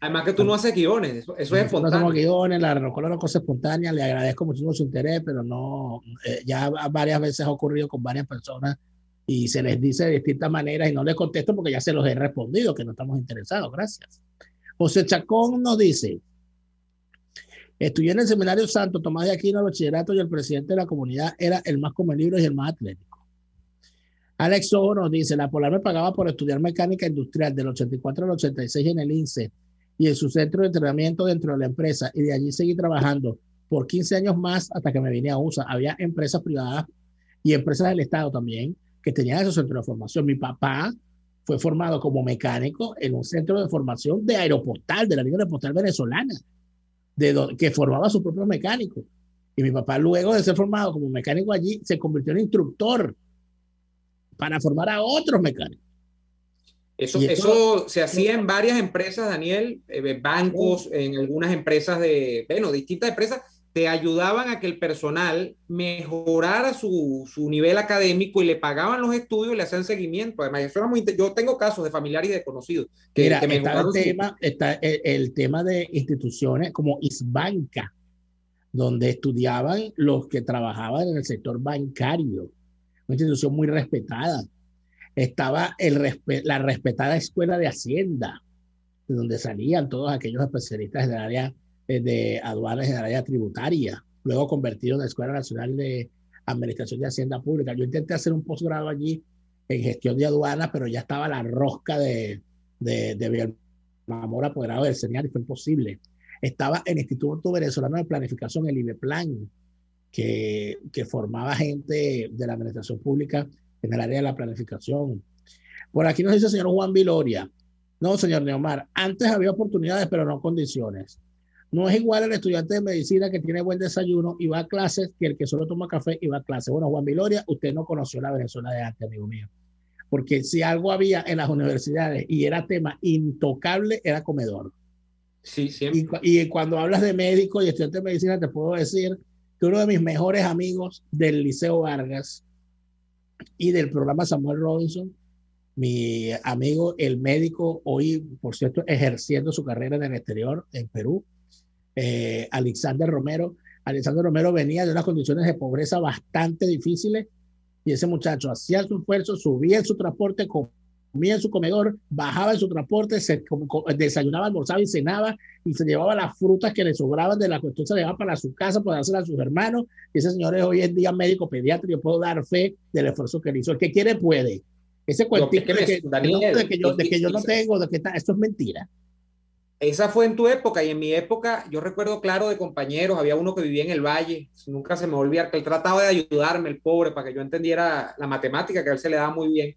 Además que tú no haces guiones, eso es espontáneo. No hacemos guiones, la Rocola es una cosa espontánea, le agradezco muchísimo su interés, pero no, ya varias veces ha ocurrido con varias personas y se les dice de distintas maneras y no les contesto porque ya se los he respondido, que no estamos interesados, gracias. José Chacón nos dice: estudié en el Seminario Santo Tomás de Aquino, el bachillerato, y el presidente de la comunidad era el más comelibre y el más atlético. Alex Ojo nos dice: la Polar me pagaba por estudiar mecánica industrial del 84 al 86 en el INSE y en su centro de entrenamiento dentro de la empresa, y de allí seguí trabajando por 15 años más hasta que me vine a USA. Había empresas privadas y empresas del Estado también que tenían esos centros de formación. Mi papá fue formado como mecánico en un centro de formación de Aeropostal, de la línea Aeropostal venezolana, que formaba a sus propios mecánicos. Y mi papá, luego de ser formado como mecánico allí, se convirtió en instructor para formar a otros mecánicos. Eso se hacía en varias empresas, Daniel, bancos, en algunas empresas distintas empresas, te ayudaban a que el personal mejorara su nivel académico y le pagaban los estudios y le hacían seguimiento. Además, eso era yo tengo casos de familiares y de conocidos que mejoraron. Está el tema de instituciones como Isbanca, donde estudiaban los que trabajaban en el sector bancario, una institución muy respetada. Estaba la respetada Escuela de Hacienda, de donde salían todos aquellos especialistas del área de aduanas, en el área tributaria, luego convertido en la Escuela Nacional de Administración de Hacienda Pública. Yo intenté hacer un posgrado allí en gestión de aduanas, pero ya estaba la rosca de Villamor apoderado del CENIAR y fue imposible. Estaba el Instituto Venezolano de Planificación, el IBEPLAN, que formaba gente de la administración pública en el área de la planificación. Por aquí nos dice el señor Juan Viloria: no, señor Neomar, antes había oportunidades, pero no condiciones. No es igual el estudiante de medicina que tiene buen desayuno y va a clases que el que solo toma café y va a clases. Bueno, Juan Viloria, usted no conoció la Venezuela de antes, amigo mío. Porque si algo había en las universidades y era tema intocable, era comedor. Sí, siempre. Y cuando hablas de médico y estudiante de medicina, te puedo decir que uno de mis mejores amigos del Liceo Vargas y del programa Samuel Robinson, mi amigo, el médico, hoy, por cierto, ejerciendo su carrera en el exterior, en Perú, Alexander Romero. Alexander Romero venía de unas condiciones de pobreza bastante difíciles y ese muchacho hacía su esfuerzo, subía en su transporte, comía en su comedor, bajaba en su transporte, desayunaba, almorzaba y cenaba y se llevaba las frutas que le sobraban de la cuestión, se le llevaba para su casa para dárselas a sus hermanos. Y ese señor es hoy en día médico pediatra y yo puedo dar fe del esfuerzo que él hizo. El que quiere puede. Ese cuentito de que yo no tengo, esto es mentira. Esa fue en tu época, y en mi época yo recuerdo claro de compañeros, había uno que vivía en el Valle, nunca se me va a olvidar, que él trataba de ayudarme, el pobre, para que yo entendiera la matemática, que a él se le daba muy bien,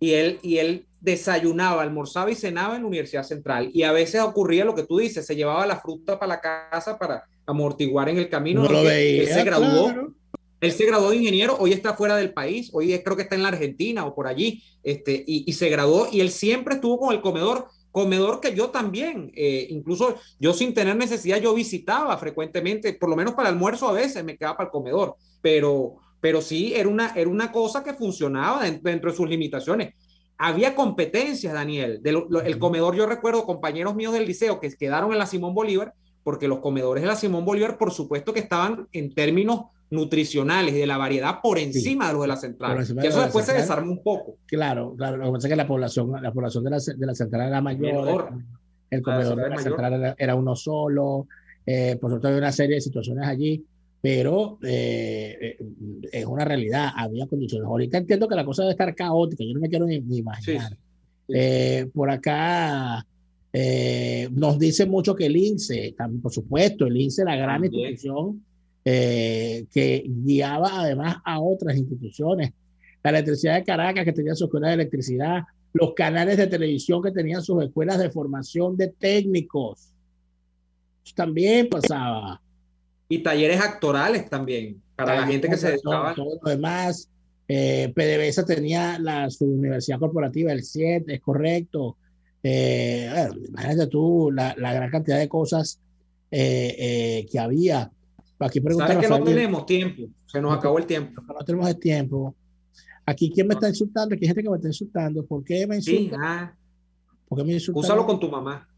y él desayunaba, almorzaba y cenaba en la Universidad Central, y a veces ocurría lo que tú dices, se llevaba la fruta para la casa para amortiguar en el camino. No lo Él se veía, graduó, claro. él se graduó de ingeniero, hoy está fuera del país, hoy creo que está en la Argentina o por allí, y se graduó, y él siempre estuvo con el comedor que yo también, incluso yo sin tener necesidad, yo visitaba frecuentemente, por lo menos para el almuerzo a veces me quedaba para el comedor, pero sí era una cosa que funcionaba dentro de sus limitaciones. Había competencias, Daniel, el comedor, yo recuerdo compañeros míos del liceo que quedaron en la Simón Bolívar, porque los comedores de la Simón Bolívar, por supuesto que estaban en términos nutricionales y de la variedad por encima de los de la central. Que eso después se desarmó un poco. Claro, claro. Lo que pasa es que la población de la central era mayor. El comedor de la central era uno solo. Por supuesto, había una serie de situaciones allí, pero es una realidad. Había condiciones. Ahorita entiendo que la cosa debe estar caótica. Yo no me quiero ni imaginar. Sí. Por acá nos dice mucho que el INSE, también, por supuesto, el INSE, la gran institución que guiaba además a otras instituciones. La Electricidad de Caracas, que tenía su escuela de electricidad, los canales de televisión que tenían sus escuelas de formación de técnicos. Eso también pasaba. Y talleres actorales también, para la gente que se dedicaba. Todo lo demás. PDVSA tenía su universidad corporativa, el CIET, es correcto. Imagínate tú la gran cantidad de cosas que había. Aquí ¿Sabes que no tenemos tiempo? Se nos acabó el tiempo. No tenemos el tiempo. Aquí, ¿quién me está insultando? Aquí hay gente que me está insultando. ¿Por qué me insultan? ¿Por qué me insultan? Úsalo con tu mamá.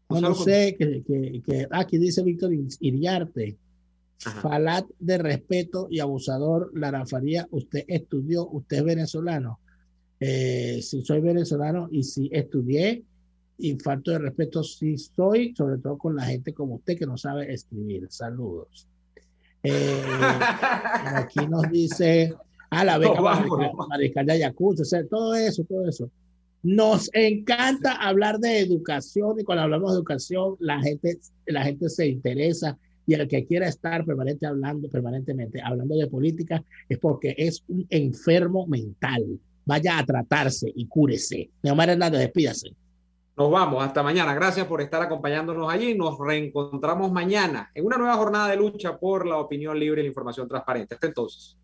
No sé, aquí dice Víctor Iriarte. Falat de respeto y abusador, Lara Faría, usted estudió, usted es venezolano. Si soy venezolano y si estudié, y falto de respeto sí soy, sobre todo con la gente como usted que no sabe escribir. Saludos. Aquí nos dice la beca Mariscal de Ayacucho, o sea, todo eso. Nos encanta hablar de educación, y cuando hablamos de educación la gente se interesa, y el que quiera estar permanentemente hablando de política es porque es un enfermo mental. Vaya a tratarse y cúrese. Neomar Hernández, despídase. Nos vamos, hasta mañana. Gracias por estar acompañándonos allí. Nos reencontramos mañana en una nueva jornada de lucha por la opinión libre y la información transparente. Hasta entonces.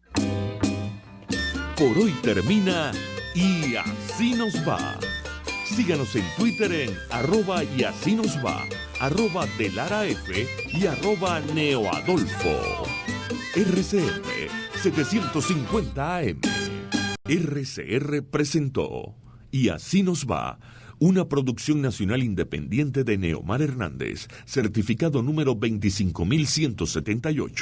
Por hoy termina Y Así Nos Va. Síganos en Twitter en @YASÍNOSVA, @DeLaraF y @NeoAdolfo. RCR 750 AM. RCR presentó Y Así Nos Va, una producción nacional independiente de Neomar Hernández, certificado número 25178.